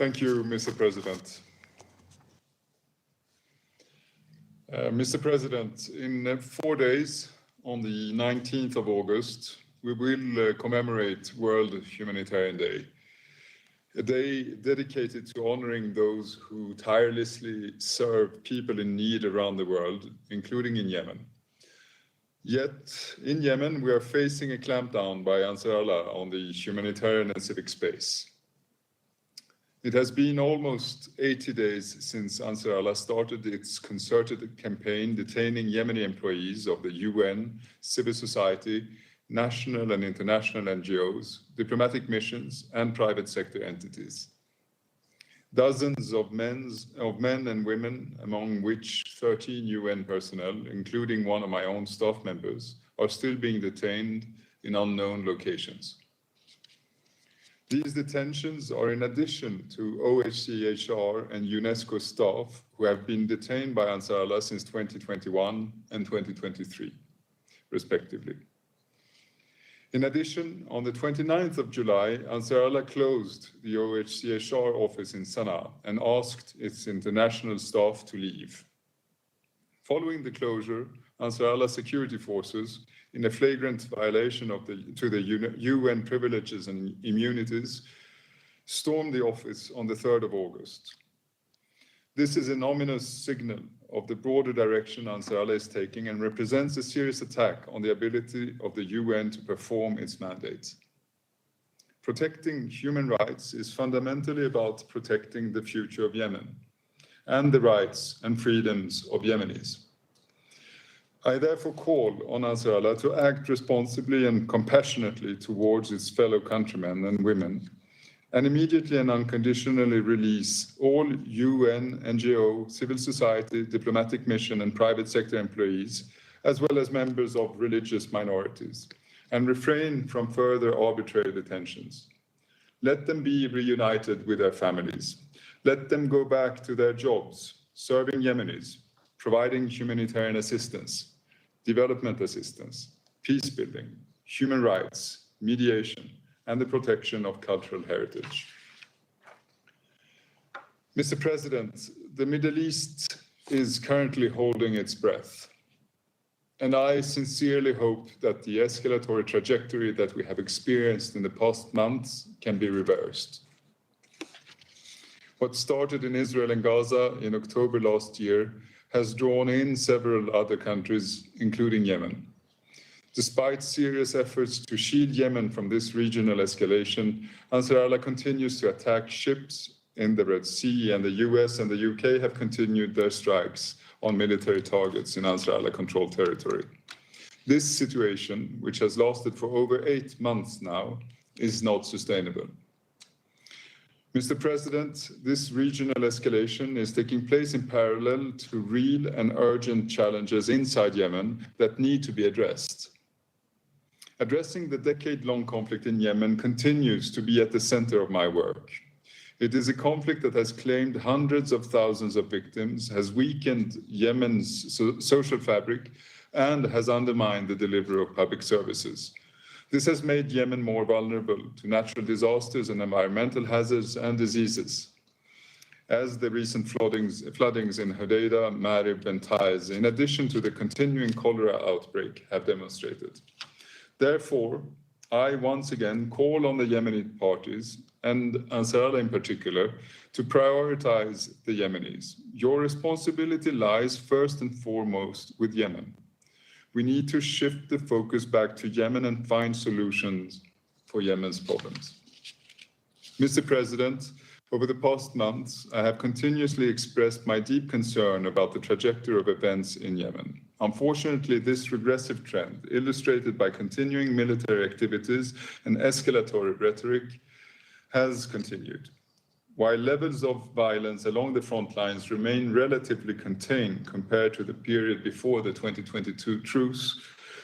Thank you, Mr. President. Mr. President, in 4 days, on the 19th of August, we will commemorate World Humanitarian Day, a day dedicated to honoring those who tirelessly serve people in need around the world, including in Yemen. Yet, in Yemen, we are facing a clampdown by Ansar Allah on the humanitarian and civic space. It has been almost 80 days since Ansar Allah started its concerted campaign detaining Yemeni employees of the UN, civil society, national and international NGOs, diplomatic missions, and private sector entities. Dozens of men and women, among which 13 UN personnel, including one of my own staff members, are still being detained in unknown locations. These detentions are in addition to OHCHR and UNESCO staff who have been detained by Ansar Allah since 2021 and 2023, respectively. In addition, on the 29th of July, Ansar Allah closed the OHCHR office in Sana'a and asked its international staff to leave. Following the closure, Ansar Allah security forces, in a flagrant violation of the UN privileges and immunities, stormed the office on the 3rd of August. This is an ominous signal of the broader direction Ansar Allah is taking and represents a serious attack on the ability of the UN to perform its mandate. Protecting human rights is fundamentally about protecting the future of Yemen and the rights and freedoms of Yemenis. I therefore call on Ansar Allah to act responsibly and compassionately towards its fellow countrymen and women, and immediately and unconditionally release all UN, NGO, civil society, diplomatic mission, and private sector employees, as well as members of religious minorities, and refrain from further arbitrary detentions. Let them be reunited with their families. Let them go back to their jobs, serving Yemenis, providing humanitarian assistance, development assistance, peace building, human rights, mediation, and the protection of cultural heritage. Mr. President, the Middle East is currently holding its breath, and I sincerely hope that the escalatory trajectory that we have experienced in the past months can be reversed. What started in Israel and Gaza in October last year has drawn in several other countries, including Yemen. Despite serious efforts to shield Yemen from this regional escalation, Ansar Allah continues to attack ships in the Red Sea, and the US and the UK have continued their strikes on military targets in Ansar Allah-controlled territory. This situation, which has lasted for over 8 months now, is not sustainable. Mr. President, this regional escalation is taking place in parallel to real and urgent challenges inside Yemen that need to be addressed. Addressing the decade-long conflict in Yemen continues to be at the center of my work. It is a conflict that has claimed hundreds of thousands of victims, has weakened Yemen's social fabric, and has undermined the delivery of public services. This has made Yemen more vulnerable to natural disasters and environmental hazards and diseases, as the recent floodings in Hodeidah, Marib, and Taiz, in addition to the continuing cholera outbreak, have demonstrated. Therefore, I once again call on the Yemeni parties, and Ansar Allah in particular, to prioritize the Yemenis. Your responsibility lies first and foremost with Yemen. We need to shift the focus back to Yemen and find solutions for Yemen's problems. Mr. President, over the past months, I have continuously expressed my deep concern about the trajectory of events in Yemen. Unfortunately, this regressive trend, illustrated by continuing military activities and escalatory rhetoric, has continued. While levels of violence along the front lines remain relatively contained compared to the period before the 2022 truce,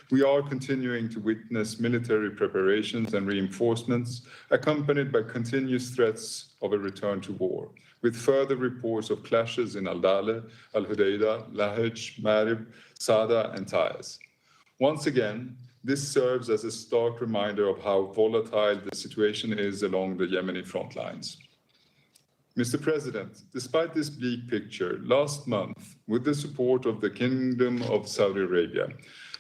we are continuing to witness military preparations and reinforcements accompanied by continuous threats of a return to war, with further reports of clashes in Al-Dale, Al-Hodeidah, Lahej, Marib, Sada, and Taiz. Once again, this serves as a stark reminder of how volatile the situation is along the Yemeni front lines. Mr. President, despite this bleak picture, last month, with the support of the Kingdom of Saudi Arabia,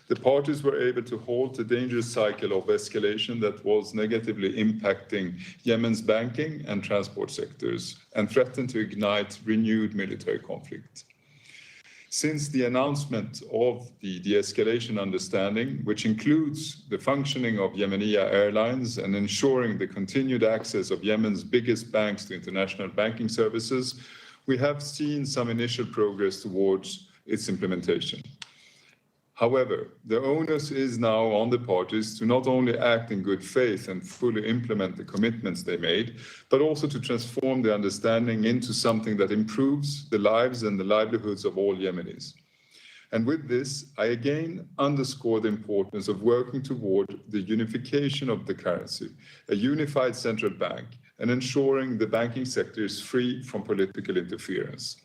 the parties were able to halt a dangerous cycle of escalation that was negatively impacting Yemen's banking and transport sectors and threatened to ignite renewed military conflict. Since the announcement of the de-escalation understanding, which includes the functioning of Yemeniya Airlines and ensuring the continued access of Yemen's biggest banks to international banking services, we have seen some initial progress towards its implementation. However, the onus is now on the parties to not only act in good faith and fully implement the commitments they made, but also to transform the understanding into something that improves the lives and the livelihoods of all Yemenis. And with this, I again underscore the importance of working toward the unification of the currency, a unified central bank, and ensuring the banking sector is free from political interference.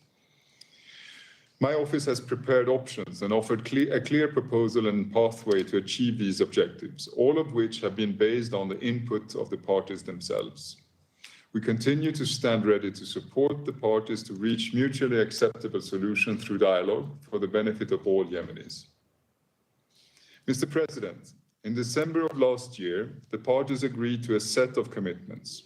My office has prepared options and offered a clear proposal and pathway to achieve these objectives, all of which have been based on the input of the parties themselves. We continue to stand ready to support the parties to reach mutually acceptable solutions through dialogue for the benefit of all Yemenis. Mr. President, in December of last year, the parties agreed to a set of commitments.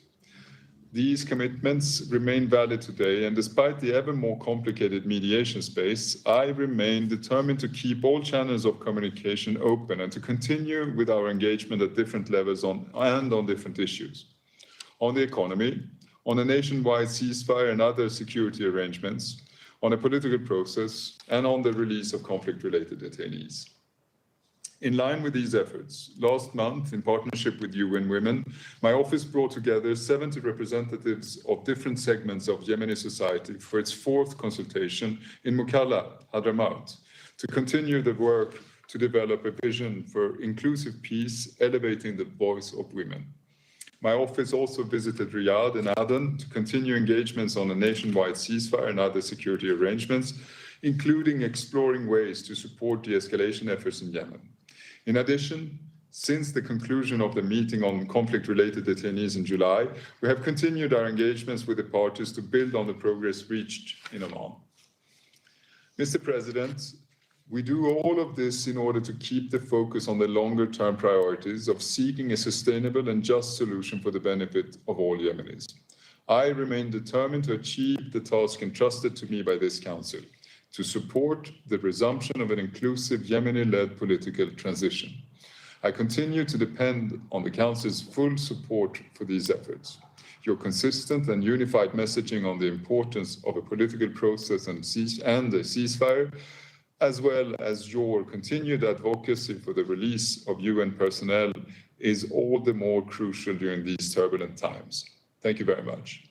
These commitments remain valid today, and despite the ever more complicated mediation space, I remain determined to keep all channels of communication open and to continue with our engagement at different levels on different issues. On the economy, on a nationwide ceasefire and other security arrangements, on a political process, and on the release of conflict-related detainees. In line with these efforts, last month, in partnership with UN Women, my office brought together 70 representatives of different segments of Yemeni society for its fourth consultation in Mukalla, Hadramaut, to continue the work to develop a vision for inclusive peace, elevating the voice of women. My office also visited Riyadh and Aden to continue engagements on a nationwide ceasefire and other security arrangements, including exploring ways to support de-escalation efforts in Yemen. In addition, since the conclusion of the meeting on conflict-related detainees in July, we have continued our engagements with the parties to build on the progress reached in Oman. Mr. President, we do all of this in order to keep the focus on the longer-term priorities of seeking a sustainable and just solution for the benefit of all Yemenis. I remain determined to achieve the task entrusted to me by this Council, to support the resumption of an inclusive Yemeni-led political transition. I continue to depend on the Council's full support for these efforts. Your consistent and unified messaging on the importance of a political process and a ceasefire, as well as your continued advocacy for the release of UN personnel, is all the more crucial during these turbulent times. Thank you very much.